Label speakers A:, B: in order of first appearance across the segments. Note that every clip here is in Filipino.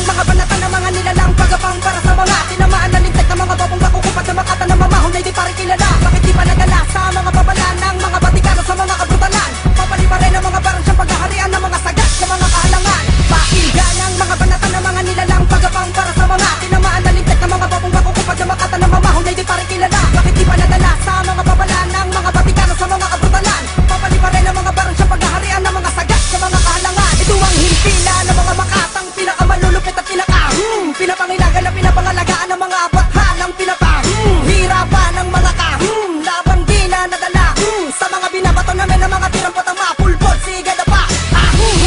A: mga banatan ng mga nilalang pagapang para sa mga tinamaan na lintek ng mga babong bakukupad na makata ng mamahon na hindi pa rin kilala. Bakit di pa nadala sa mga babalan ng mga batikano sa mga kabrutalan? Papali pa rin ang mga parang siyang paghaharian ng mga sagat sa mga kahalangan. Pakinggan ang mga banatan ng mga nilalang pagapang para sa mga tinamaan na lintek ng mga babong bakukupad na makata ng mamahon na hindi pa rin kilala. Bakit di pa nadala sa mga babalan ng mga batikano sa mga kabrutalan? Papali pa rin ang mga parang siyang paghaharian ng mga sagat sa mga kahalangan. Ito ang himpila ng mga makatang pinakamalulupit at pinapangilagan na pinapangalagaan ng mga bathalang hirapan ng mga laban di na nadala sa mga binabato namin ng mga tirang patang mapulpot. Sige na pa,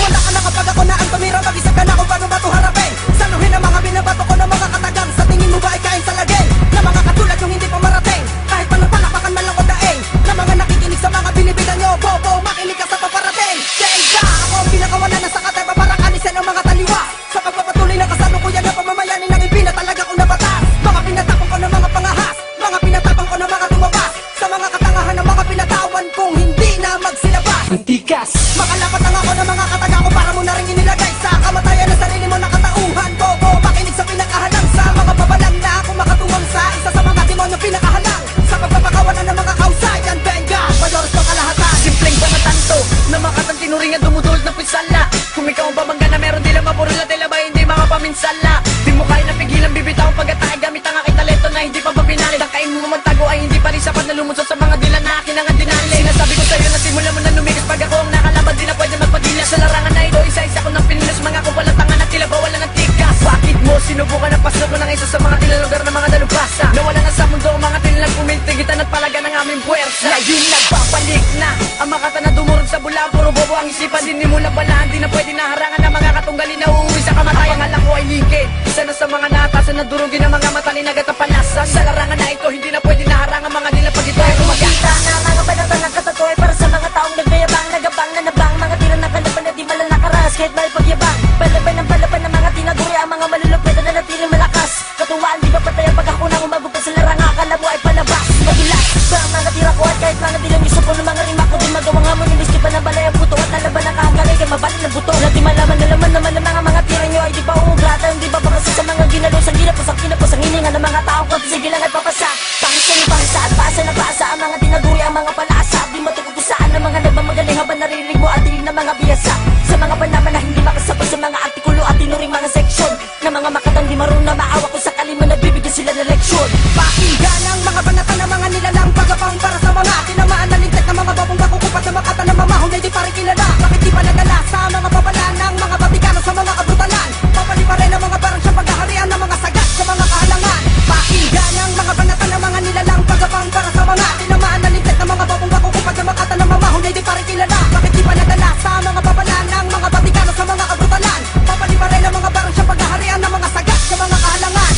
A: wala ka na kapag ako na ang tumira. Mag-isip ka na kung paano ba ito harapin. Saluhin ang mga binabato ko ng mga katagang. Sa tingin mo ba ay kain sa lagay na mga katulad yung hindi pa marating? Kahit paano palakpakan man lang o daing na mga nakikinig sa mga binibitan nyo. Bobo, makinig ka sa paparating. Kaya ako ang pinakawala na sa katay para kanisin ang mga taliwa sa pagpapatuloy ng kasalukuyan na pamamayanin ng ipinatalaga ko na batas. Mga pinatapong ko ng mga pangahas, mga pinatapang ko ng mga tumabas sa mga katangahan ng mga pinatawan kong hindi na magsilabas.
B: Antikas,
A: makalapat lang ako ng mga kataga ko para mo na rin inilagay sa kamatayan ng sarili mo na katauhan. Bobo, makinig sa pinakahalang sa mga babalang na ako makatuwang sa isa sa mga demonyo pinakahalang sa pagpapakawalan ng mga kausayan. Benga, mayores ng kalahatan.
B: simpleng banatanto na makatang tinuringan dumudulot ng pisala. Kung ikaw ang babangga na meron dilang mapurula, tila ba hindi mga paminsala? Di mo kaya napigilan bibitaw ang pag-atake gamit ang aking talento na hindi pa mapinali. Tangkain mo magtago ay hindi pa rin sapat na lumunsod sa mga dilan na akin ang dinali. Sinasabi ko sa'yo na simula mo na lumigas pag ako ang nakalaban, di na pwede magpagila sa larangan na ito. Isa-isa ko ng pinilas mga kumpalatangan at tila ba wala ng tikas. Bakit mo sinubukan na pasok ko ng isa sa mga tilalugar ng mga dalubhasa? Nawala na sa mundo ang mga tinilang pumintigitan at palaga ng aming puwersa. Ngayon nagbabalik na ang makata na dumurog sa bulaan. Puro bobo ang isipan, dinimulang balaan. Di na pwede naharangan ng mga katunggalin na uuwi sa kamatayan. Alam ko ay likin, isa na sa mga naatasan na durugin ng mga matalinag at panasan. Sa larangan na ito, hindi na pwede naharangan mga nila pag ito ay kumagita
C: na mga banatan ng katatoy para sa mga taong nagbayabang, nagabang, nanabang, mga tira ng kalaban na di malang nakaras. Kahit may pagyabang, palaban ng mga tinaguri ang mga malulupit na natiling malakas. Katuwaan, di ba patay ang pagkakunang umagupit sa larangan, akala mo ay palabas. Madulas ba ang mga tira ko at kahit mga dilang yuso ko ng mga rima ko, di magawang hamon yung miski pa ng balay ang puto at lalaban ng kahangalay kay mabalin ng buto. Na di malaman na laman naman ng mga tira nyo ay di pa uuglatan, di ba baka sa mga ginalosang ginapos ang hiningan ng mga taong konti sige lang ay papasa. Pangit ka yung pangisa at paasa na paasa ang mga tinaguri ang mga palaasa. Di matukukusaan ng mga nagmamagaling habang narinig mo at dinig ng mga biyasa. Sa mga banaman na hindi makasabot sa mga artikulo at tinuring mga seksyon na mga makatang di marunong na maawa kung sakali mo nagbibigyan sila ng leksyon.
A: Pakinggan ang mga banatan ng mga nilalang pagapang para sa mga tinamaan na lintek ng mga babong bakukupad na makata ng mamahon na hindi pa rin kilala. Bakit di pa nadala sa mga babalan ng mga batikano sa mga kabrutalan? Papali pa rin ang mga parang siyang paghaharian ng mga sagat sa mga kahalangan. Pakinggan ang mga banatan ng mga nilalang pagapang para sa mga tinamaan na lintek ng mga babong bakukupad na makata ng mamahon na hindi pa rin kilala. Bakit di pa nadala sa mga babalan ng mga batikano sa mga kabrutalan? Papali pa rin ang mga parang siyang paghaharian ng mga sagat sa mga kahalangan.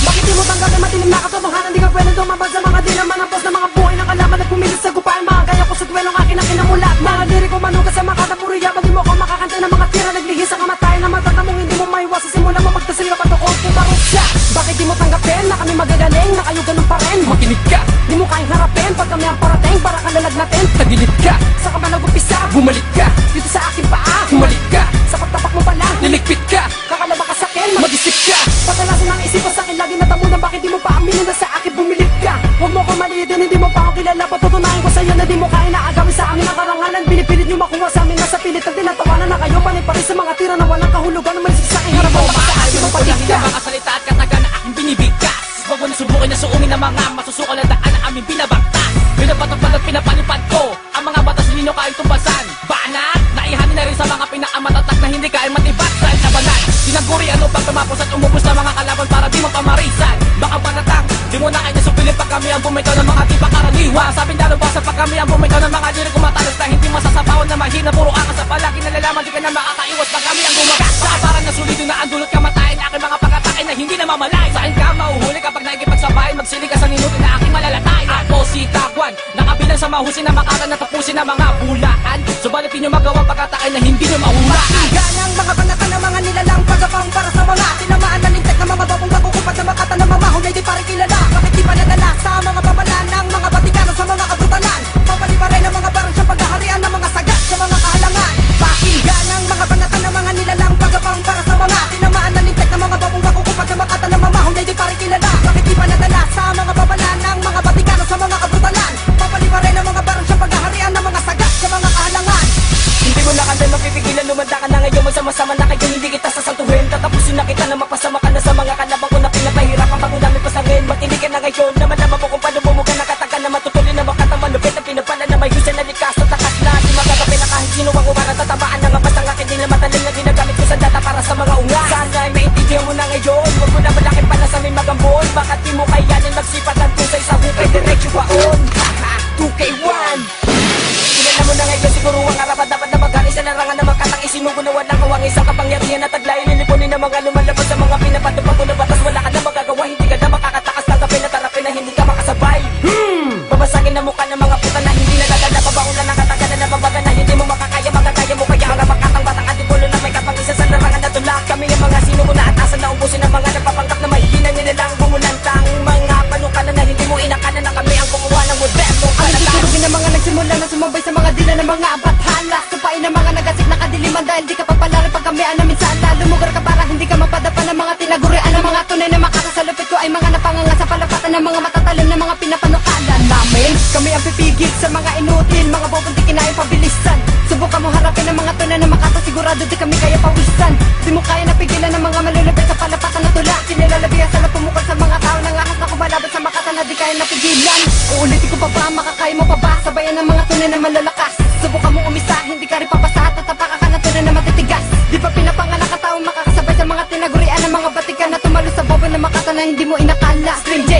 A: Bakit di mo tanggap na matilim na katotohanan? Di ka pwede tumabag sa mga dinaman ng pos na mga buhay ng kalaban at pumilit sa gupain. Mga gaya ko sa duelong akin ang kinamulat. Mga diri ko manugas sa mga katapuriya. Pag di mo ako makakanta ng mga tira naglihis sa kamatayan na matatamong hindi mo maiwas sa simula mo magtasil ka patukod pumarot siya. Bakit di mo tanggapin na kami magagaling na kayo ganun pa rin?
B: makinig ka,
A: Di mo kayang harapin pag kami ang parating para kalalag natin.
B: tagilid ka,
A: Sa ka ba nag-upisa?
B: bumalik ka,
A: Dito sa akin paa.
B: humalik ka,
A: Sa pagtapak mo pala.
B: liligpit ka,
A: Kakalaba ka sa akin.
B: mag-isip ka.
A: Patalasan ang isipan sa akin, lagi natamunan. Bakit di mo pa aminin na sa akin bumilip ka? Huwag mo ko maliitin, hindi mo pa ako kilala. Patutunayan ko sa'yo na di mo kaya na agawin sa amin ang karangalan. Pinipilit niyo makuha sa amin, nasa pilit ang tinatawanan na kayo. Panay-pari sa mga tira na walang kahulugan. Malisik sa aking harapan, baka sa akin mo
B: Ayaw
A: patig ka.
B: mga salita at kataga na aking binibigkas. Huwag mo nasubukin na suungin ng mga masusukal na daan na aming binabagtas. Pinapatupad at pinapalipad ko ang mga batas ninyo kayang tumbasan. Banat, naihanin na rin sa mga pinakamatatak na hindi kayang matibak sa labanan. Tinaguri ano pag tumapos at umubos na mga kalaban para di mo pamarisan. Baka banatang, di mo na kanya supilip pag kami ang bumitaw ng mga di pa karaniwan. Sabing dalubasa pag kami ang bumitaw ng mga diri kumatalas na hindi masasapawan na mahina. Puro angas sa palagi nalalaman di ka na makakaiwas pag kami ang gumagas. Sa aparan na sulido na ang dulot kamatayan aking mga pagkatakin na hindi na mamalay. Sa akin ka mauhuli kapag naikipagsabayan, magsiling ka sa minuto na aking malalatay. Ako si Tagwan, nakabilang sa mahusin na makakan na tapusin ng mga bulaan. Subalit di nyo magawa pagkatakin na hindi nyo mahulaan.
A: Pakinggan ang mga banatan ng mga nilalang pagapang para sa mga tinamaan na lintek ng mga babong bakukupad na makata ng mamahon na hindi pa rin kilala. Bakit di pa nadala sa mga babalan ng mga batikano sa mga kabrutalan? Papali pa rin ang mga parang siyang paghaharian ng mga sagat sa mga kahalangan. Pakinggan ang mga banatan ng mga nilalang pagapang para sa mga tinamaan na lintek ng mga
C: hindi kita sasantuhin. Tatapusin na kita na mapasama ka na sa mga kalabang ko na pinapahirapan bago namin pasangin. Ba't hindi ka na ngayon na malaman mo kung paano bumuga nakatagal na matutuloy na makatang malupit na pinapala na may husay na likas at takas na di magagapi na kahit sino ang umarang tatamaan na nga basta ang akin din na matalim na ginagamit ko sa data para sa mga unga. Sana ay maintindihan mo na ngayon, huwag mo na malaki pala sa may magambon. Bakit di mo kayanin magsipat at pusay sa hukay diretsyo baon. 2K1 Kilala mo na ngayon siguro ang arapat dapat na maghalis sa larangan na magkatang isinugo na walang kawang isang kapangyarihan at taglay lilipunin ng mga lumalabas sa mga pinapatupag ko na batas wala ka na magagawa hindi ka na makakatakas tanggapin na tarapin na hindi ka makasabay babasagin na mukha ng mga puta na hindi nagaganda pabaulan na katagal na mabaga na hindi mo makakaya magkakaya mo kaya mga makatang batang antipulo na may kapangisa sa larangan na tulak kami ang mga sinugo na atasan na ubusin ang mga nagpapanggap na mahihina nila lang bumulantang mga panukala na hindi mo inakala na kami ang gumawa ng moderno
A: Ang nagsusurugin ng mga nagsimula na sumabay sa mga dila ng mga abathala Supain ng mga nagasik na kadiliman dahil di ka papalari pag kami minsan Lumugar ka para hindi ka mapadapa ng mga tinagurian ng mga tunay na makasasalupit ko ay mga napanganga sa palapatan ng mga matatalim na mga pinapanukalan namin Kami ang pipigil sa mga inutil, mga bubuntikin na yung pabilisan Subukan mo harapin ang mga tunay na makakasigurado di kami kaya pawisan Di mo kaya napigilan ng mga malulupit sa palapatan na tula Sinilalabihan sa pumukol sa mga tao ng ahas na kumalaban sa makata na di kaya napigilan Uulitin ko pa ba, makakaya mo pa ba Sabayan ng mga tunay na malalakas Subukan mo umisa, hindi ka rin papasa Tatapakan ka na tunay na matitigas Di pa pinapanganak ang taong makakasabay sa mga tinagurian ng mga batikan Na tumalo sa bobo na makata na hindi mo inakala Stringent